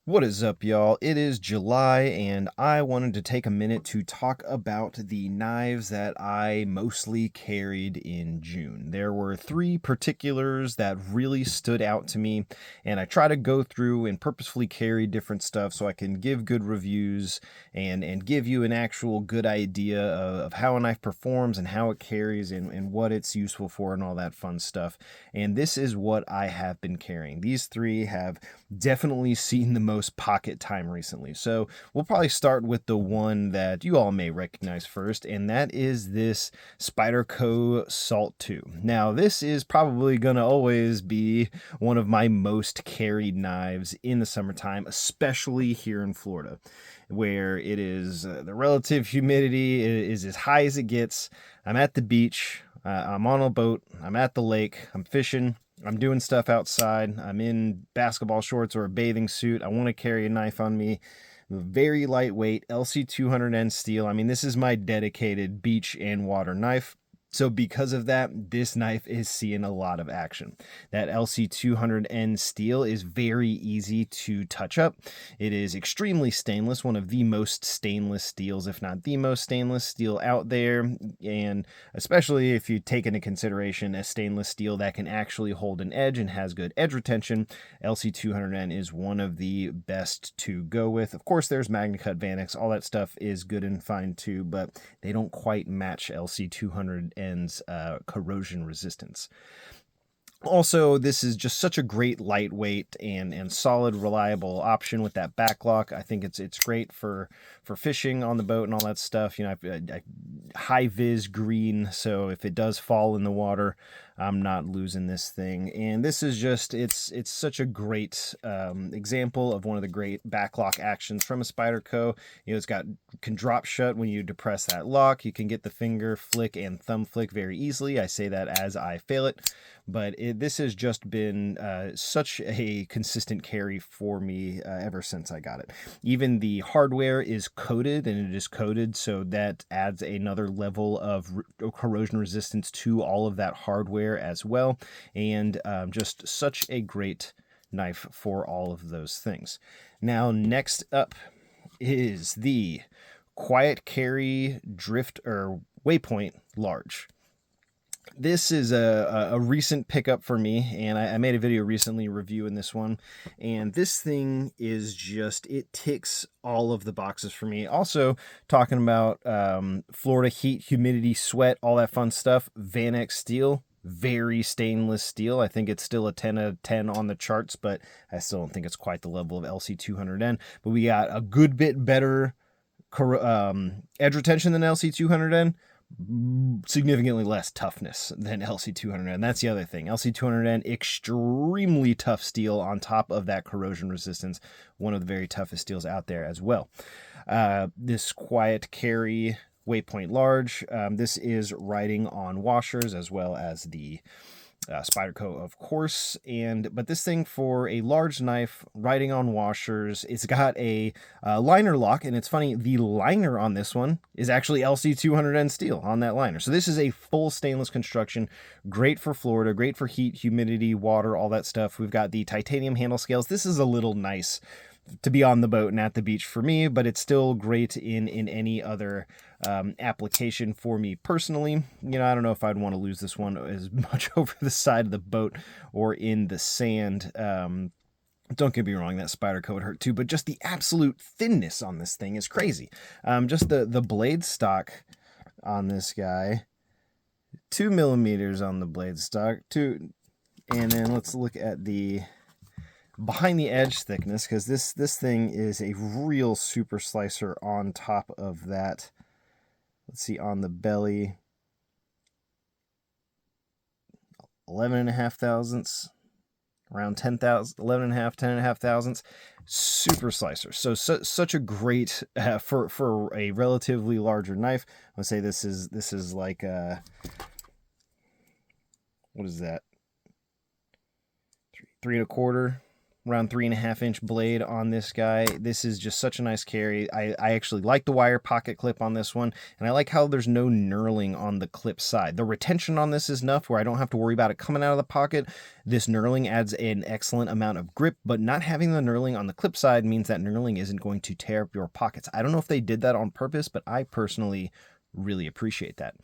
What is up, y'all? It is July, and I wanted to take a minute to talk about the knives that I mostly carried in June. There were three particulars that really stood out to me, and I try to go through and purposefully carry different stuff so I can give good reviews and give you an actual good idea of how a knife performs and how it carries and what it's useful for and all that fun stuff. And this is what I have been carrying. These three have definitely seen the most pocket time recently. So we'll probably start with the one that you all may recognize first, and that is this Spyderco Salt 2. Now, this is probably going to always be one of my most carried knives in the summertime, especially here in Florida, where it is the relative humidity is as high as it gets. I'm at the beach, I'm on a boat, I'm at the lake, I'm fishing, I'm doing stuff outside, I'm in basketball shorts or a bathing suit. I want to carry a knife on me. Very lightweight LC200N steel. I mean, this is my dedicated beach and water knife. So because of that, this knife is seeing a lot of action. That LC200N steel is very easy to touch up. It is extremely stainless, one of the most stainless steels, if not the most stainless steel out there. And especially if you take into consideration a stainless steel that can actually hold an edge and has good edge retention, LC200N is one of the best to go with. Of course, there's MagnaCut Vanix. All that stuff is good and fine too, but they don't quite match LC200N's corrosion resistance. Also, this is just such a great lightweight and solid, reliable option with that back lock. I think it's great for fishing on the boat and all that stuff. You know, I high vis green, so if it does fall in the water, I'm not losing this thing. And this is just it's such a great example of one of the great back lock actions from a Spyderco. You know, can drop shut when you depress that lock. You can get the finger flick and thumb flick very easily. I say that as I fail it. But this has just been such a consistent carry for me ever since I got it. Even the hardware is coated, and it is coated, so that adds another level of corrosion resistance to all of that hardware as well. And just such a great knife for all of those things. Now, next up is the Quietcarry Waypoint Large. This is a recent pickup for me, and I made a video recently reviewing this one, and this thing is just, it ticks all of the boxes for me. Also, talking about Florida heat, humidity, sweat, all that fun stuff, Vanix steel, very stainless steel. I think it's still a 10 out of 10 on the charts, but I still don't think it's quite the level of LC200N, but we got a good bit better edge retention than LC200N, significantly less toughness than LC200N. That's the other thing. LC200N, extremely tough steel on top of that corrosion resistance. One of the very toughest steels out there as well. This Quietcarry Waypoint Large, this is riding on washers as well as the Spyderco, of course, but this thing, for a large knife riding on washers, it's got a liner lock, and it's funny, the liner on this one is actually LC200N steel on that liner. So this is a full stainless construction, great for Florida, great for heat, humidity, water, all that stuff. We've got the titanium handle scales. This is a little nice to be on the boat and at the beach for me, but it's still great in any other application for me personally. You know, I don't know if I'd want to lose this one as much over the side of the boat or in the sand. Don't get me wrong, that Spyderco would hurt too, but just the absolute thinness on this thing is crazy. Just the blade stock on this guy, 2 millimeters on the blade stock, and then let's look at the behind the edge thickness, because this thing is a real super slicer on top of that. Let's see, on the belly, 11.5 thousandths, around 10,000, 11.5, 10.5 thousandths, super slicer. So such a great for a relatively larger knife. I would say this is like what is that? 3 1/4. around 3.5-inch blade on this guy. This is just such a nice carry. I actually like the wire pocket clip on this one, and I like how there's no knurling on the clip side. The retention on this is enough where I don't have to worry about it coming out of the pocket. This knurling adds an excellent amount of grip, but not having the knurling on the clip side means that knurling isn't going to tear up your pockets. I don't know if they did that on purpose, but I personally really appreciate that.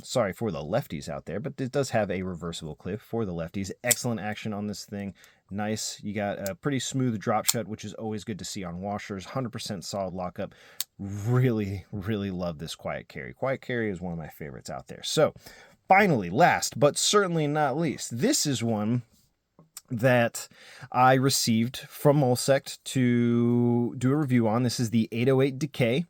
Sorry for the lefties out there, but it does have a reversible clip for the lefties. Excellent action on this thing. Nice. You got a pretty smooth drop shut, which is always good to see on washers. 100% solid lockup. Really, really love this Quietcarry. Quietcarry is one of my favorites out there. So finally, last but certainly not least, this is one that I received from Molsect to do a review on. This is the 808 Decay.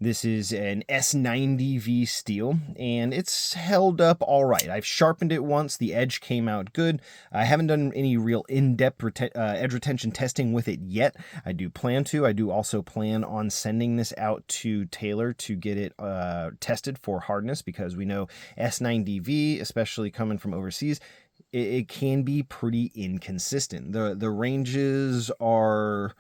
This is an S90V steel, and it's held up all right. I've sharpened it once. The edge came out good. I haven't done any real in-depth edge retention testing with it yet. I do plan to. I do also plan on sending this out to Taylor to get it tested for hardness, because we know S90V, especially coming from overseas, it can be pretty inconsistent. The ranges are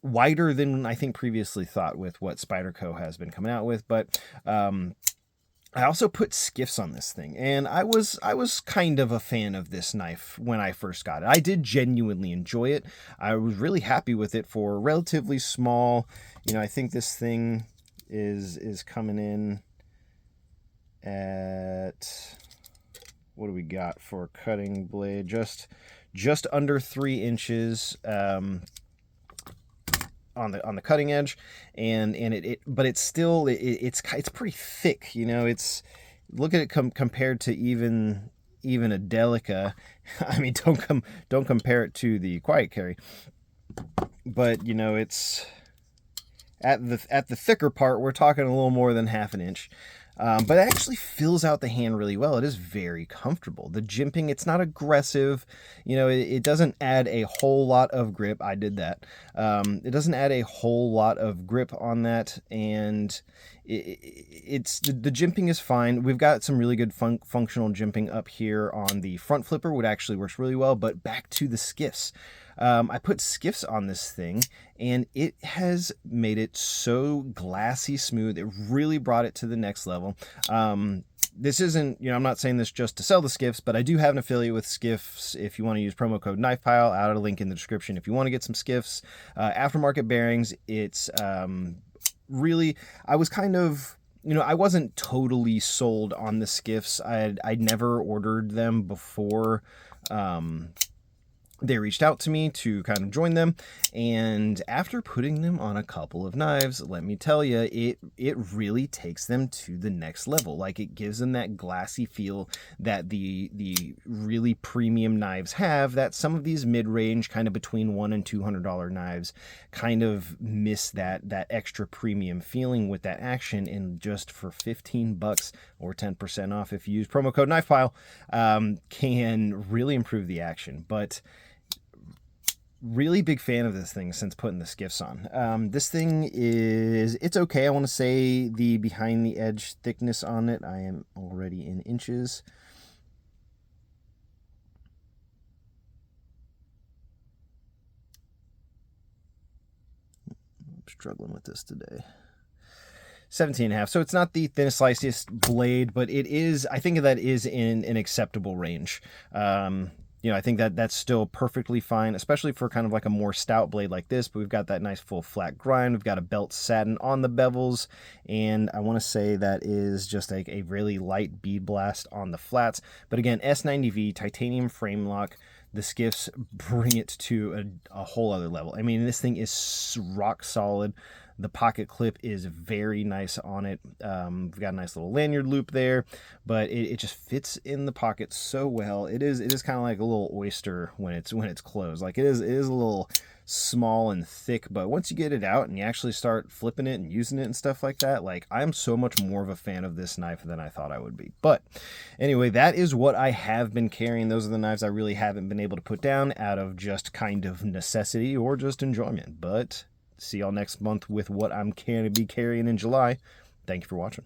wider than I think previously thought with what Spyderco has been coming out with, but I also put skiffs on this thing, and I was kind of a fan of this knife when I first got it. I did genuinely enjoy it. I was really happy with it for relatively small. You know, I think this thing is coming in at, what do we got for cutting blade? Just under 3 inches. On the cutting edge, and but it's still it's pretty thick. You know, it's, look at it compared to even a Delica. I mean, don't compare it to the Quietcarry, but you know, it's at the thicker part, we're talking a little more than 1/2 inch. But it actually fills out the hand really well. It is very comfortable. The jimping, it's not aggressive. You know, it doesn't add a whole lot of grip. I did that. It doesn't add a whole lot of grip on that, and the jimping is fine. We've got some really good functional jimping up here on the front flipper, which actually works really well. But back to the skiffs. I put skiffs on this thing, and it has made it so glassy smooth. It really brought it to the next level. This isn't, you know, I'm not saying this just to sell the skiffs, but I do have an affiliate with skiffs. If you want to use promo code KNIFEPILE, I'll add a link in the description if you want to get some skiffs. Aftermarket bearings, it's really, I was kind of, you know, I wasn't totally sold on the skiffs. I'd never ordered them before they reached out to me to kind of join them, and after putting them on a couple of knives, let me tell you, it really takes them to the next level. Like, it gives them that glassy feel that the really premium knives have, that some of these mid-range, kind of between $100 and $200 knives, kind of miss that extra premium feeling with that action. And just for $15 or 10% off if you use promo code KNIFEPILE, can really improve the action. But really big fan of this thing since putting the skiffs on. This thing it's okay. I want to say the behind the edge thickness on it, I am already in inches. I'm struggling with this today. 17.5. So it's not the thinnest, slicest blade, but it is, I think that is in an acceptable range. You know, I think that's still perfectly fine, especially for kind of like a more stout blade like this. But we've got that nice full flat grind. We've got a belt satin on the bevels, and I want to say that is just like a really light bead blast on the flats. But again, S90V, titanium frame lock. The skiffs bring it to a whole other level. I mean, this thing is rock solid. The pocket clip is very nice on it. We've got a nice little lanyard loop there, but it just fits in the pocket so well. It is kind of like a little oyster when it's closed. Like, it is a little small and thick, but once you get it out and you actually start flipping it and using it and stuff like that, like, I'm so much more of a fan of this knife than I thought I would be. But anyway, that is what I have been carrying. Those are the knives I really haven't been able to put down out of just kind of necessity or just enjoyment. But see y'all next month with what I'm going to be carrying in July. Thank you for watching.